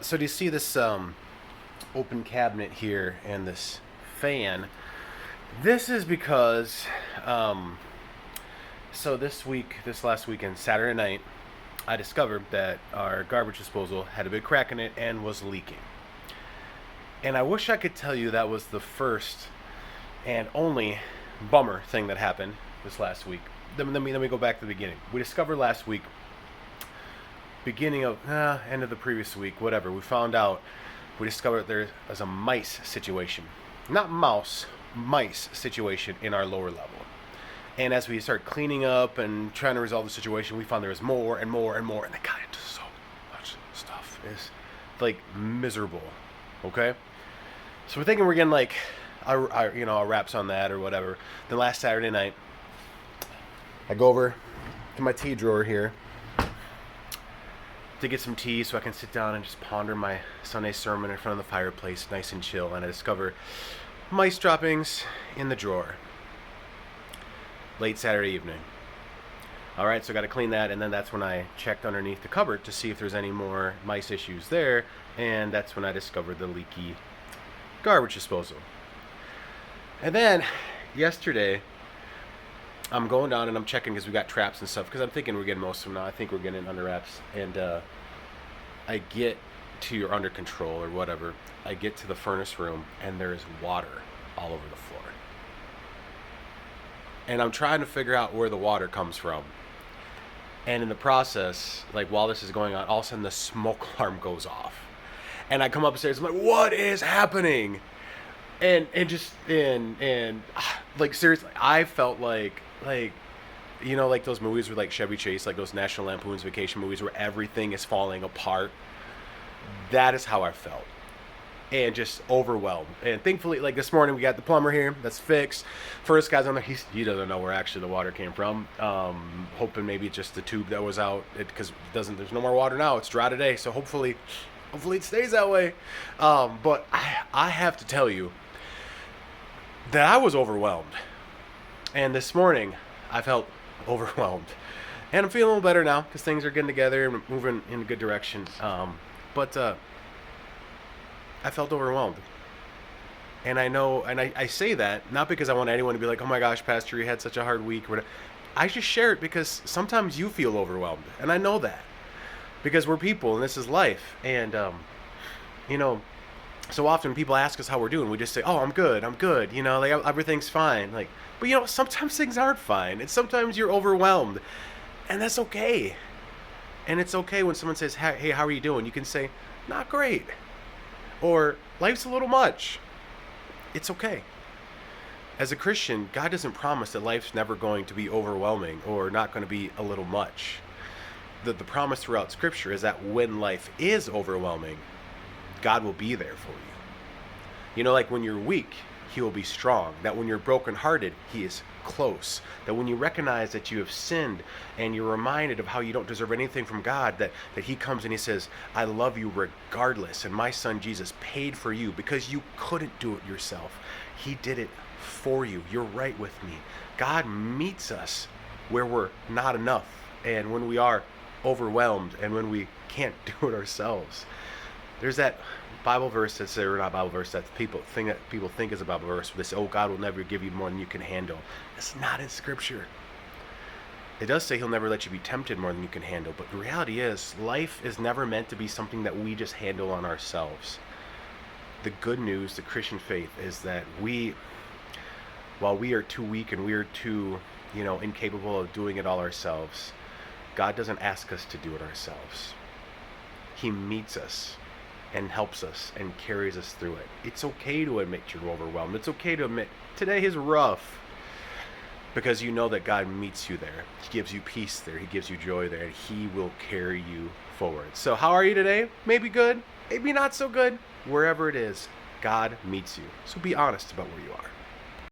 So do you see this open cabinet here and this fan? This is because um, this last weekend, Saturday night, I discovered that our garbage disposal had a big crack in it and was leaking. And I wish I could tell you that was the first and only bummer thing that happened this last week. Let me go back to the beginning. We discovered last week, beginning of end of the previous week, whatever. We discovered there was a mice situation, not mouse, mice situation in our lower level. And as we started cleaning up and trying to resolve the situation, we found there was more and more and more, and they got into so much stuff. It's like miserable. Okay, so we're thinking we're getting like our wraps on that or whatever. Then last Saturday night, I go over to my tea drawer here to get some tea so I can sit down and just ponder my Sunday sermon in front of the fireplace, nice and chill. And I discover mice droppings in the drawer. Late Saturday evening. All right, so I got to clean that, and then that's when I checked underneath the cupboard to see if there's any more mice issues there, and that's when I discovered the leaky garbage disposal. And then yesterday, I'm going down and I'm checking because we got traps and stuff, because I'm thinking we're getting most of them now. I think we're getting it under wraps, and I get to your under control or whatever. I get to the furnace room, and there is water all over the floor. And I'm trying to figure out where the water comes from. And in the process, like while this is going on, all of a sudden the smoke alarm goes off. And I come upstairs, I'm like, what is happening? And like seriously, I felt like like those movies with like Chevy Chase, like those National Lampoon's Vacation movies where everything is falling apart. That is how I felt. And just overwhelmed. And thankfully, like this morning, we got the plumber here. That's fixed. First guy's on there. He doesn't know where actually the water came from. Hoping maybe just the tube that was out. Because there's no more water now. It's dry today. So hopefully it stays that way. But I have to tell you that I was overwhelmed. And this morning, I felt overwhelmed. And I'm feeling a little better now because things are getting together and moving in a good direction. But I felt overwhelmed. And I know, and I say that not because I want anyone to be like, oh my gosh, Pastor, you had such a hard week. I just share it because sometimes you feel overwhelmed. And I know that. Because we're people and this is life. And, so often people ask us how we're doing. We just say, oh, I'm good. Like everything's fine. Like, but sometimes things aren't fine. And sometimes you're overwhelmed. And that's okay. And it's okay when someone says, hey, how are you doing? You can say, not great. Or life's a little much. It's okay. As a Christian, God doesn't promise that life's never going to be overwhelming or not going to be a little much. The promise throughout Scripture is that when life is overwhelming, God will be there for you. Like when you're weak, He will be strong. That when you're brokenhearted, He is close. That when you recognize that you have sinned and you're reminded of how you don't deserve anything from God, that He comes and He says, I love you regardless. And my Son Jesus paid for you because you couldn't do it yourself. He did it for you. You're right with me. God meets us where we're not enough and when we are overwhelmed and when we can't do it ourselves. There's that Bible verse that says, or not Bible verse, that people think is a Bible verse. They say, oh, God will never give you more than you can handle. It's not in Scripture. It does say He'll never let you be tempted more than you can handle. But the reality is, life is never meant to be something that we just handle on ourselves. The good news, the Christian faith, is that while we are too weak and we are too, incapable of doing it all ourselves, God doesn't ask us to do it ourselves. He meets us and helps us and carries us through it. It's okay to admit you're overwhelmed. It's okay to admit today is rough because you know that God meets you there. He gives you peace there. He gives you joy there. And He will carry you forward. So how are you today? Maybe good, maybe not so good. Wherever it is, God meets you. So be honest about where you are.